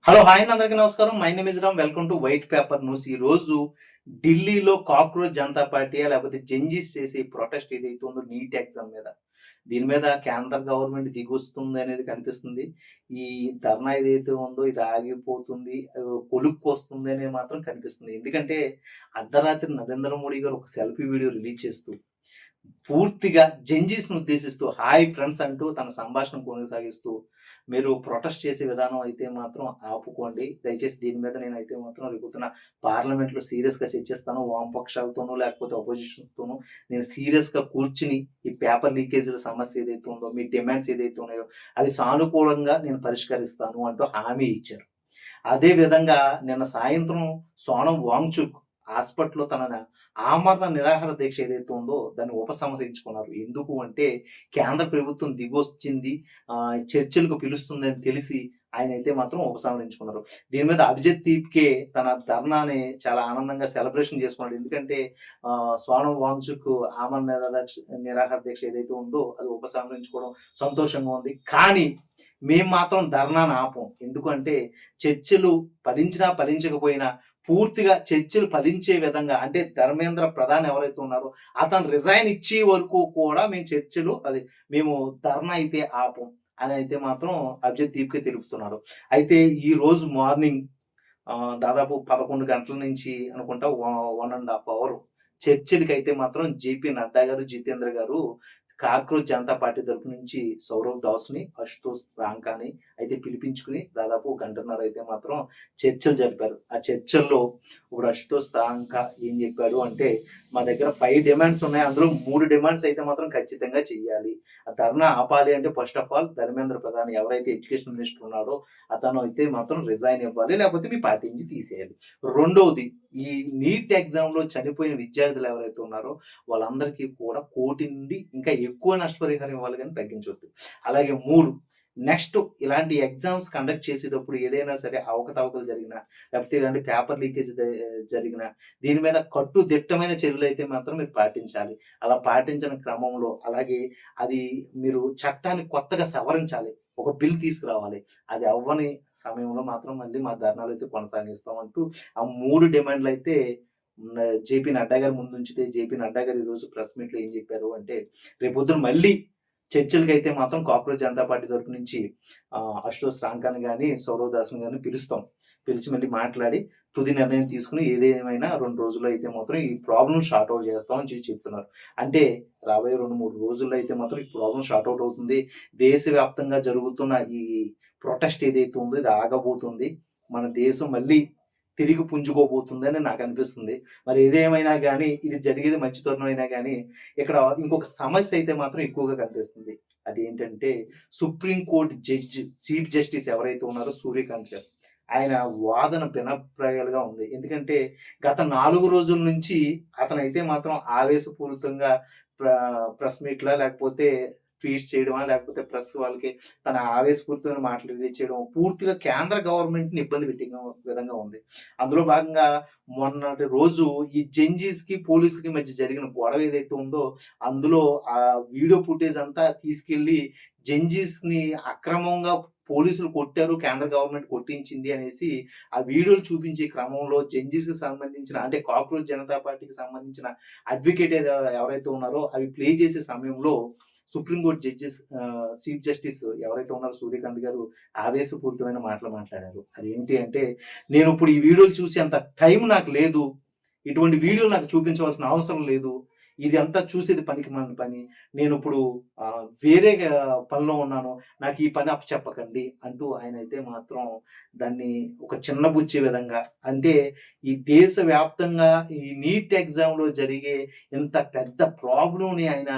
Hello hi అందరికీ నమస్కారం. My name is Ram. Welcome to white paper news. ఈ రోజు ఢిల్లీలో కాక్రోచ్ జనతా పార్టీయా లేకపోతే జెన్జీస్ చేసే ప్రొటెస్ట్ ఏదైతే ఉందో నీట్ ఎగ్జామ్ మీద, దీని మీద కేంద్ర గవర్నమెంట్ దిగొస్తుంది అనేది కనిపిస్తుంది. ఈ ధర్నా ఏదైతే ఉందో ఇది ఆగిపోతుంది, కొలుక్కొస్తుంది అనేది మాత్రం కనిపిస్తుంది. ఎందుకంటే అర్ధరాత్రి నరేంద్ర మోడీ గారు ఒక సెల్ఫీ వీడియో రిలీజ్ చేస్తూ పూర్తిగా జెన్జీస్‌ని ఉద్దేశిస్తూ హాయ్ ఫ్రెండ్స్ అంటూ తన సంభాషణ కొనసాగిస్తూ, మీరు ప్రొటెస్ట్ చేసే విధానం అయితే మాత్రం ఆపుకోండి. దయచేసి దీని మీద నేనైతే మాత్రం రేపొద్దున పార్లమెంట్‌లో సీరియస్‌గా చర్చిస్తాను. వామపక్షాలతోనూ లేకపోతే అపోజిషన్‌తోనూ నేను సీరియస్‌గా కూర్చొని ఈ పేపర్ లీకేజీల సమస్య ఏదైతే ఉందో, మీ డిమాండ్స్ ఏదైతే ఉన్నాయో అవి సానుకూలంగా నేను పరిష్కరిస్తాను అంటూ హామీ ఇచ్చారు. అదే విధంగా నిన్న సాయంత్రం సోనం వాంగ్‌చుక్ హాస్పిటల్‌లో తన ఆమరణ నిరాహార దీక్ష ఏదైతే ఉందో దాన్ని ఉపసంహరించుకున్నారు. ఎందుకు అంటే కేంద్ర ప్రభుత్వం దిగొచ్చింది, చర్చలకు పిలుస్తుందని తెలిసి ఆయనైతే మాత్రం ఉపసంహరించుకున్నారు. దీని మీద అభిజిత్ దీప్‌కే తన ధర్నాని చాలా ఆనందంగా సెలబ్రేషన్ చేసుకున్నాడు. ఎందుకంటే సోనం వాంగ్‌చుక్ ఆమరణ నిరాహార దీక్ష ఏదైతే ఉందో అది ఉపసంహరించుకోవడం సంతోషంగా ఉంది. కానీ మేము మాత్రం ధర్నాను ఆపం. ఎందుకంటే చర్చలు ఫలించినా ఫలించకపోయినా పూర్తిగా చర్చలు ఫలించే విధంగా, అంటే ధర్మేంద్ర ప్రధాన్ ఎవరైతే ఉన్నారో అతను రిజైన్ ఇచ్చే వరకు కూడా మేము ధర్నా అయితే ఆపం అని అయితే మాత్రం అభిజిత్ దీప్‌కే తెలుపుతున్నాడు. అయితే ఈ రోజు మార్నింగ్ దాదాపు 11 గంటల నుంచి అనుకుంటా 1½ అవర్ చర్చలకైతే మాత్రం జేపీ నడ్డా గారు, జితేంద్ర గారు కాక్రోచ్ జనతా పార్టీ తరపు నుంచి సౌరవ్ దాస్‌ని, అశుతోష్ రాంకాని అయితే పిలిపించుకొని దాదాపు గంటన్నర అయితే మాత్రం చర్చలు జరిపారు. ఆ చర్చల్లో ఇప్పుడు అశుతోష్ రాంకా ఏం చెప్పాడు అంటే, మా దగ్గర 5 డిమాండ్స్ ఉన్నాయి. అందులో 3 డిమాండ్స్ అయితే మాత్రం ఖచ్చితంగా చెయ్యాలి. ఆ ధర్నా ఆపాలి అంటే first of all Dharmendra Pradhan ఎవరైతే ఎడ్యుకేషన్ మినిస్టర్ ఉన్నాడో అతను అయితే మాత్రం రిజైన్ ఇవ్వాలి, లేకపోతే మీ పార్టీ నుంచి తీసేయాలి. రెండోది, ఈ నీట్ ఎగ్జామ్‌లో చనిపోయిన విద్యార్థులు ఎవరైతే ఉన్నారో వాళ్ళందరికీ కూడా 1,00,00,000 నుండి ఇంకా ఎక్కువ నష్టపరిహారం ఇవ్వాలి గానీ తగ్గించొద్దు. అలాగే 3, నెక్స్ట్ ఇలాంటి ఎగ్జామ్స్ కండక్ట్ చేసేటప్పుడు ఏదైనా సరే అవకతవకలు జరిగినా, లేకపోతే ఇలాంటి పేపర్ లీకేజ్ జరిగినా దీని మీద కట్టుదిట్టమైన చర్యలైతే మాత్రం మీరు పాటించాలి. అలా పాటించిన క్రమంలో అలాగే అది మీరు చట్టాన్ని కొత్తగా సవరించాలి. ఒక బిల్ తీసుకురావాలి. అది అవ్వని సమయంలో మాత్రం మళ్ళీ మా ధర్నాలైతే కొనసాగిస్తాం అంటూ ఆ 3 డిమాండ్‌లయితే జేపీ నడ్డా గారి ముందుంచితే, జేపీ నడ్డా గారు ఈరోజు ప్రెస్ మీట్‌లో ఏం చెప్పారు అంటే, రేపొద్దున మళ్ళీ చర్చలకైతే మాత్రం కాక్రోచ్ జనతా పార్టీ తరపు నుంచి అశుతోష్ రాంకాని గాని, సౌరవ్ దాస్‌ని గాని పిలుస్తాం. పిలిచి మళ్ళీ మాట్లాడి తుది నిర్ణయం తీసుకొని ఏదేమైనా 2 రోజుల్లో అయితే మాత్రం ఈ ప్రాబ్లమ్ సార్ట్ ఔట్ చేస్తాం అని చెప్తున్నారు. అంటే రాబోయే 2, 3 రోజుల్లో అయితే మాత్రం ఈ ప్రాబ్లమ్ సార్ట్ ఔట్ అవుతుంది. దేశవ్యాప్తంగా జరుగుతున్న ఈ ప్రొటెస్ట్ ఏదైతే ఉందో ఇది ఆగబోతుంది. మన దేశం మళ్ళీ తిరిగి పుంజుకోబోతుందని నాకనిపిస్తుంది. మరి ఏదేమైనా గానీ, ఇది జరిగేది మంచి తరుణమైనా గానీ, ఇక్కడ ఇంకొక సమస్య అయితే మాత్రం ఎక్కువగా కనిపిస్తుంది. అదేంటంటే, సుప్రీం కోర్ట్ చీఫ్ జస్టిస్ ఎవరైతే ఉన్నారో సూర్యకాంత్ గారు, ఆయన వాదన భిన్నప్రాయాలుగా ఉంది. ఎందుకంటే, గత 4 రోజుల నుంచి అతనైతే మాత్రం ఆవేశపూరితంగా ప్ర ప్రెస్ మీట్‌లా లేకపోతే ట్వీట్స్ చేయడమా, లేకపోతే ప్రెస్ వాళ్ళకి తన ఆవేశపూరితమైన మాటలు రిలీజ్ చేయడం, పూర్తిగా కేంద్ర గవర్నమెంట్‌ని ఇబ్బంది పెట్టే విధంగా ఉంది. అందులో భాగంగా మొన్నటి రోజు ఈ జెన్‌జీస్‌కి, పోలీసులకి మధ్య జరిగిన గొడవ ఏదైతే ఉందో, అందులో ఆ వీడియో ఫుటేజ్ అంతా తీసుకెళ్ళి జెన్‌జీస్‌ని అక్రమంగా పోలీసులు కొట్టారు, కేంద్ర గవర్నమెంట్ కొట్టించింది అనేసి ఆ వీడియోలు చూపించే క్రమంలో జెన్‌జీస్‌కి సంబంధించిన, అంటే కాక్రోచ్ జనతా పార్టీకి సంబంధించిన అడ్వకేట్ ఎవరైతే ఉన్నారో అవి ప్లే చేసే సమయంలో సుప్రీం కోర్ట్ చీఫ్ జస్టిస్ ఎవరైతే ఉన్నారో సూర్యకాంత్ గారు ఆవేశపూరితమైన మాటలు మాట్లాడారు. అదేంటి అంటే, నేను ఇప్పుడు ఈ వీడియోలు చూసేంత టైం నాకు లేదు. ఇటువంటి వీడియోలు నాకు చూపించవలసిన అవసరం లేదు. ఇది అంతా చూసేది పనికిమాలిన పని. నేనిప్పుడు వేరే పనిలో ఉన్నాను. నాకు ఈ పని అప్పచెప్పకండి అంటూ ఆయనైతే మాత్రం దాన్ని ఒక చిన్నబుచ్చే విధంగా, అంటే ఈ దేశవ్యాప్తంగా ఈ నీట్ ఎగ్జామ్‌లో జరిగే ఇంత పెద్ద ప్రాబ్లమ్‌ని ఆయన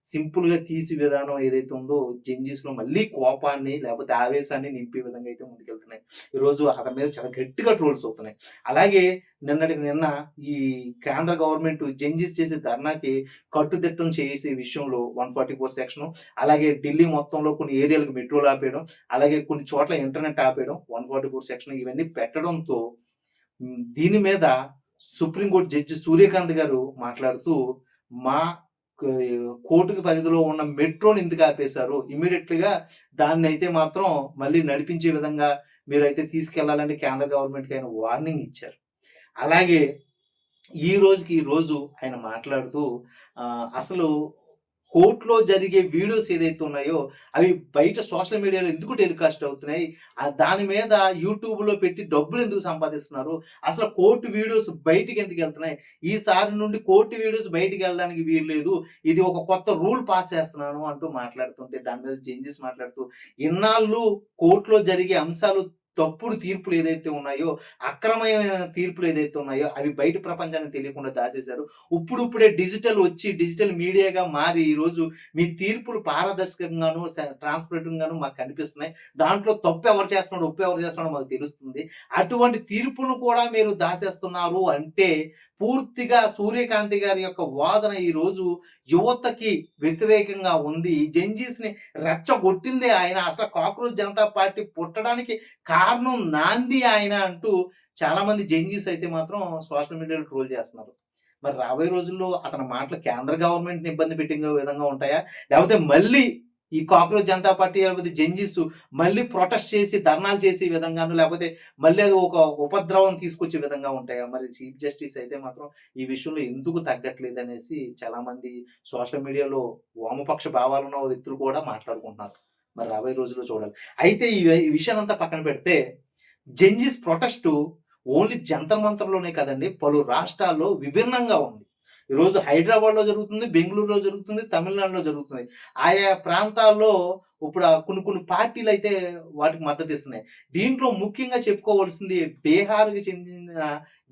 సింపుల్‌గా తీసి విధానం ఏదైతే ఉందో జెన్‌జీస్‌లో మళ్ళీ కోపాన్ని లేకపోతే ఆవేశాన్ని నింపే విధంగా అయితే ముందుకెళ్తున్నాయి. ఈరోజు అతని మీద చాలా గట్టిగా ట్రోల్స్ అవుతున్నాయి. అలాగే నిన్నటికి నిన్న ఈ కేంద్ర గవర్నమెంట్ జెన్‌జీస్ చేసే ధర్నాకి కట్టుదిట్టం చేసే విషయంలో 144 సెక్షను, అలాగే ఢిల్లీ మొత్తంలో కొన్ని ఏరియాలకు మెట్రోలు ఆపేయడం, అలాగే కొన్ని చోట్ల ఇంటర్నెట్ ఆపేయడం, 144 సెక్షన్ ఇవన్నీ పెట్టడంతో దీని మీద సుప్రీం కోర్ట్ జడ్జి సూర్యకాంత్ గారు మాట్లాడుతూ, మా కోర్టుకి పరిధిలో ఉన్న మెట్రోని ఎందుకు ఆపేశారు? ఇమ్మీడియేట్‌గా దాన్నైతే మాత్రం మళ్ళీ నడిపించే విధంగా మీరైతే తీసుకెళ్లాలని కేంద్ర గవర్నమెంట్‌కి ఆయన వార్నింగ్ ఇచ్చారు. అలాగే ఈ రోజుకి ఈ రోజు ఆయన మాట్లాడుతూ అసలు కోర్ట్‌లో జరిగే వీడియోస్ ఏదైతే ఉన్నాయో, అవి బయట సోషల్ మీడియాలో ఎందుకు టెలికాస్ట్ అవుతున్నాయి? దాని మీద యూట్యూబ్‌లో పెట్టి డబ్బులెందుకు సంపాదిస్తున్నారు? అసలు కోర్టు వీడియోస్ బయటికెందుకెళ్తున్నాయి? ఈసారి నుండి కోర్టు వీడియోస్ బయటికెళ్ళడానికి వీల్లేదు. ఇది ఒక కొత్త రూల్ పాస్ చేస్తున్నాను అంటూ మాట్లాడుతుంటే, దాని మీద జడ్జెస్ మాట్లాడుతూ, ఇన్నాళ్ళు కోర్ట్‌లో జరిగే అంశాలు తప్పుడు తీర్పులు ఏదైతే ఉన్నాయో, అక్రమమైన తీర్పులు ఏదైతే ఉన్నాయో, అవి బయట ప్రపంచానికి తెలియకుండా దాచేశారు. ఇప్పుడిప్పుడే డిజిటల్ మీడియాగా మారి ఈరోజు మీ తీర్పులు పారదర్శకంగాను, ట్రాన్స్‌పరెంట్‌గాను మాకు కనిపిస్తున్నాయి. దాంట్లో తప్పు ఎవరు చేస్తున్నాడో, ఒప్పు ఎవరు చేస్తున్నాడో మాకు తెలుస్తుంది. అటువంటి తీర్పును కూడా మీరు దాచేస్తున్నారు అంటే, పూర్తిగా సూర్యకాంతి గారి యొక్క వాదన ఈరోజు యువతకి వ్యతిరేకంగా ఉంది. ఈ జెన్‌జీస్‌ని రెచ్చగొట్టిందే ఆయన. అసలు కాక్రోచ్ జనతా పార్టీ పుట్టడానికి కారణం నాంది ఆయన అంటూ చాలామంది జెన్‌జీస్ అయితే మాత్రం సోషల్ మీడియాలో ట్రోల్ చేస్తున్నారు. మరి రాబోయే రోజుల్లో అతని మాటలు కేంద్ర గవర్నమెంట్‌ని ఇబ్బంది పెట్టే విధంగా ఉంటాయా? లేకపోతే మళ్ళీ ఈ కాక్రోచ్ జనతా పార్టీ లేకపోతే జెన్‌జీస్ మళ్ళీ ప్రొటెస్ట్ చేసి ధర్నాలు చేసే విధంగాను, లేకపోతే మళ్ళీ అది ఒక ఉపద్రవం తీసుకొచ్చే విధంగా ఉంటాయా? మరి చీఫ్ జస్టిస్ అయితే మాత్రం ఈ విషయంలో ఎందుకు తగ్గట్లేదనేసి చాలామంది సోషల్ మీడియాలో వామపక్ష భావాలున్న వ్యక్తులు కూడా మాట్లాడుకుంటున్నారు. మరి రాబోయే రోజుల్లో చూడాలి. అయితే ఈ విషయాన్నంతా పక్కన పెడితే జెన్‌జీస్ ప్రొటెస్టు ఓన్లీ జంతర్ మంతర్‌లోనే కాదండి, పలు రాష్ట్రాల్లో విభిన్నంగా ఉంది. ఈరోజు హైదరాబాద్‌లో జరుగుతుంది, బెంగుళూరులో జరుగుతుంది, తమిళనాడులో జరుగుతుంది. ఆయా ప్రాంతాల్లో ఇప్పుడు కొన్ని పార్టీలైతే వాటికి మద్దతిస్తున్నాయి. దీంట్లో ముఖ్యంగా చెప్పుకోవాల్సింది బీహార్‌కి చెందిన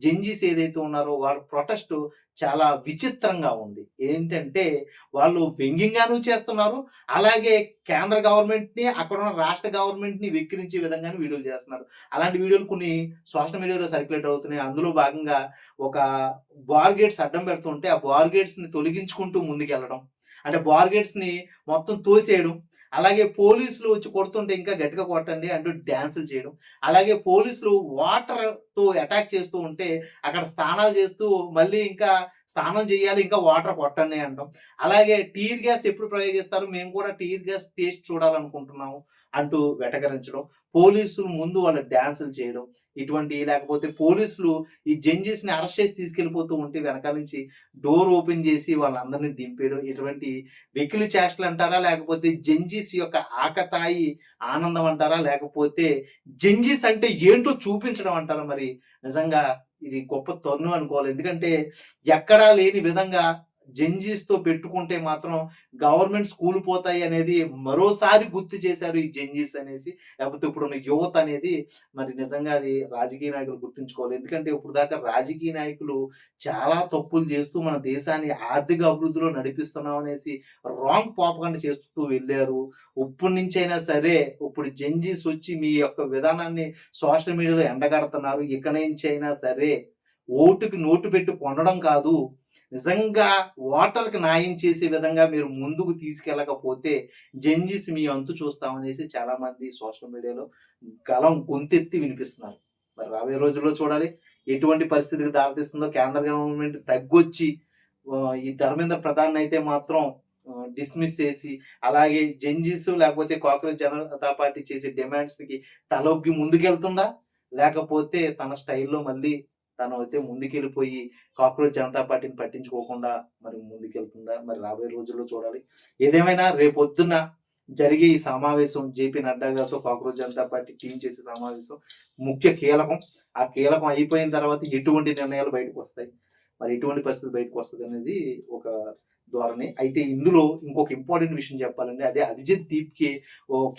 జెన్‌జీస్ ఏదైతే ఉన్నారో వాళ్ళ ప్రొటెస్టు చాలా విచిత్రంగా ఉంది. ఏంటంటే వాళ్ళు వ్యంగ్యంగాను చేస్తున్నారు. అలాగే కేంద్ర గవర్నమెంట్‌ని, అక్కడున్న రాష్ట్ర గవర్నమెంట్‌ని వెక్కిరించే విధంగాను వీడియోలు చేస్తున్నారు. అలాంటి వీడియోలు కొన్ని సోషల్ మీడియాలో సర్క్యులేట్ అవుతున్నాయి. అందులో భాగంగా ఒక బార్ గేట్స్ అడ్డం పెడుతుంటే, ఆ బార్ గేట్స్‌ని తొలగించుకుంటూ ముందుకెళ్ళడం. అంటే బార్ గేట్స్‌ని మొత్తం తోసేయడం. అలాగే పోలీసులు వచ్చి కొడుతుంటే ఇంకా గట్టిగా కొట్టండి అంటూ డాన్సులు చేయడం. అలాగే పోలీసులు వాటర్‌తో అటాక్ చేస్తూ ఉంటే అక్కడ స్నానాలు చేస్తూ మళ్ళీ ఇంకా స్నానం చేయాలి, ఇంకా వాటర్ కొట్టండి అనడం. అలాగే టీర్ గ్యాస్ ఎప్పుడు ప్రయోగిస్తారు? మేము కూడా టీర్ గ్యాస్ టేస్ట్ చూడాలనుకుంటున్నాము అంటూ వెటకరించడం. పోలీసులు ముందు వాళ్ళు డాన్సులు చేయడం. లేకపోతే పోలీసులు ఈ జెన్‌జీస్‌ని అరెస్ట్ చేసి తీసుకెళ్ళిపోతూ ఉంటే వెనకాల నుంచి డోర్ ఓపెన్ చేసి వాళ్ళందరిని దింపేయడం. ఇటువంటి వెకిలి చేష్టలు అంటారా? లేకపోతే జెన్‌జీస్ యొక్క ఆకతాయి ఆనందం అంటారా? లేకపోతే జెన్‌జీస్ అంటే ఏంటో చూపించడం అంటారా? మరి నిజంగా ఇది గొప్ప తరుణం అనుకోవాలి. ఎందుకంటే ఎక్కడా లేని విధంగా జెన్‌జీస్‌తో పెట్టుకుంటే మాత్రం గవర్నమెంట్స్ కూలిపోతాయి అనేది మరోసారి గుర్తు చేశారు ఈ జెన్‌జీస్ అనేసి. లేకపోతే ఇప్పుడున్న యువత అనేది మరి నిజంగా అది రాజకీయ నాయకులు గుర్తుంచుకోవాలి. ఎందుకంటే ఇప్పటిదాకా రాజకీయ నాయకులు చాలా తప్పులు చేస్తూ మన దేశాన్ని ఆర్థిక అభివృద్ధిలో నడిపిస్తున్నాం అనేసి రాంగ్ ప్రాపగండా చేస్తూ వెళ్ళారు. ఇప్పటి నుంచైనా సరే ఇప్పుడు జెన్‌జీస్ వచ్చి మీ యొక్క విధానాన్ని సోషల్ మీడియాలో ఎండగడుతున్నారు. ఇక నుంచైనా సరే ఓటుకి నోటు పెట్టి కొనడం కాదు, నిజంగా ఓటర్‌కి న్యాయం చేసే విధంగా మీరు ముందుకు తీసుకెళ్ళకపోతే జెన్‌జీస్ మీ అంతు చూస్తామనేసి చాలామంది సోషల్ మీడియాలో గొంతెత్తి వినిపిస్తున్నారు. మరి రాబోయే రోజుల్లో చూడాలి ఎటువంటి పరిస్థితికి దారితీస్తుందో. కేంద్ర గవర్నమెంట్ తగ్గొచ్చి ఈ ధర్మేంద్ర ప్రధాన్ అయితే మాత్రం డిస్మిస్ చేసి, అలాగే జెన్‌జీస్ లేకపోతే కాక్రోచ్ జనతా పార్టీ చేసే డిమాండ్స్‌కి తలొగ్గి ముందుకెళ్తుందా? లేకపోతే తన స్టైల్‌లో మళ్ళీ తను అయితే ముందుకెళ్ళిపోయి కాక్రోచ్ జనతా పార్టీని పట్టించుకోకుండా మరి ముందుకెళ్తుందా? మరి రాబోయే రోజుల్లో చూడాలి. ఏదేమైనా రేపొద్దున జరిగే ఈ సమావేశం జేపీ నడ్డా గారితో కాక్రోచ్ జనతా పార్టీ టీమ్ చేసే సమావేశం ముఖ్య కీలకం. ఆ కీలకం అయిపోయిన తర్వాత ఎటువంటి నిర్ణయాలు బయటకొస్తాయి? మరి ఎటువంటి పరిస్థితి బయటకొస్తదనేది ఒక ధోరణి. అయితే ఇందులో ఇంకొక ఇంపార్టెంట్ విషయం చెప్పాలంటే అదే అభిజిత్ దీప్‌కి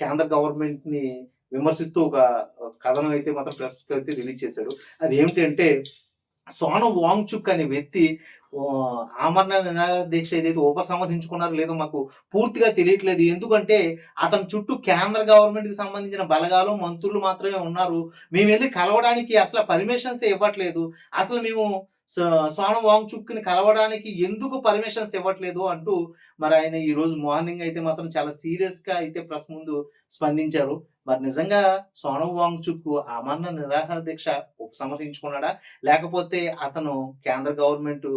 కేంద్ర గవర్నమెంట్‌ని విమర్శిస్తూ ఒక కథనం అయితే మాత్రం ప్రెస్‌కి అయితే రిలీజ్ చేశాడు. అదేమిటి అంటే సోనం వాంగ్‌చుక్ అనే వ్యక్తి ఆమరణ నిరాహార దీక్ష ఏదైతే ఉపసంహరించుకున్నారో లేదో మాకు పూర్తిగా తెలియట్లేదు. ఎందుకంటే అతని చుట్టూ కేంద్ర గవర్నమెంట్‌కి సంబంధించిన బలగాలు, మంత్రులు మాత్రమే ఉన్నారు. మేమెళ్లి కలవడానికి అసలు పర్మిషన్స్ ఇవ్వట్లేదు. అసలు మేము సోనం వాంగ్‌చుక్‌ని కలవడానికి ఎందుకు పర్మిషన్స్ ఇవ్వట్లేదు అంటూ మరి ఆయన ఈరోజు మార్నింగ్ అయితే మాత్రం చాలా సీరియస్‌గా అయితే ప్రెస్ ముందు స్పందించారు. మరి నిజంగా సోనం వాంగ్‌చుక్ అమరణ నిరాహార దీక్ష ఉపసంహరించుకున్నాడా? లేకపోతే అతను కేంద్ర గవర్నమెంట్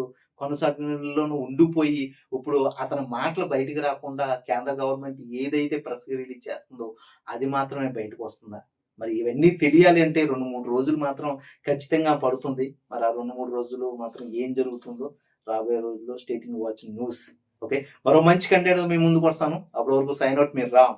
కొనసాగింపులోనే ఉండిపోయి, ఇప్పుడు అతని మాటలు బయటికి రాకుండా కేంద్ర గవర్నమెంట్ ఏదైతే ప్రెస్ రిలీజ్ చేస్తుందో అది మాత్రమే బయటకొస్తుందా? మరి ఇవన్నీ తెలియాలి అంటే 2, 3 రోజులు మాత్రం ఖచ్చితంగా పడుతుంది. మరి ఆ 2, 3 రోజులు మాత్రం ఏం జరుగుతుందో రాబోయే రోజుల్లో stay tuned watch news. Okay. మరో మంచి కంటెంట్‌తో మీ ముందుకొస్తాను. అప్పటి వరకు సైన్ ఔట్ మీ రామ్.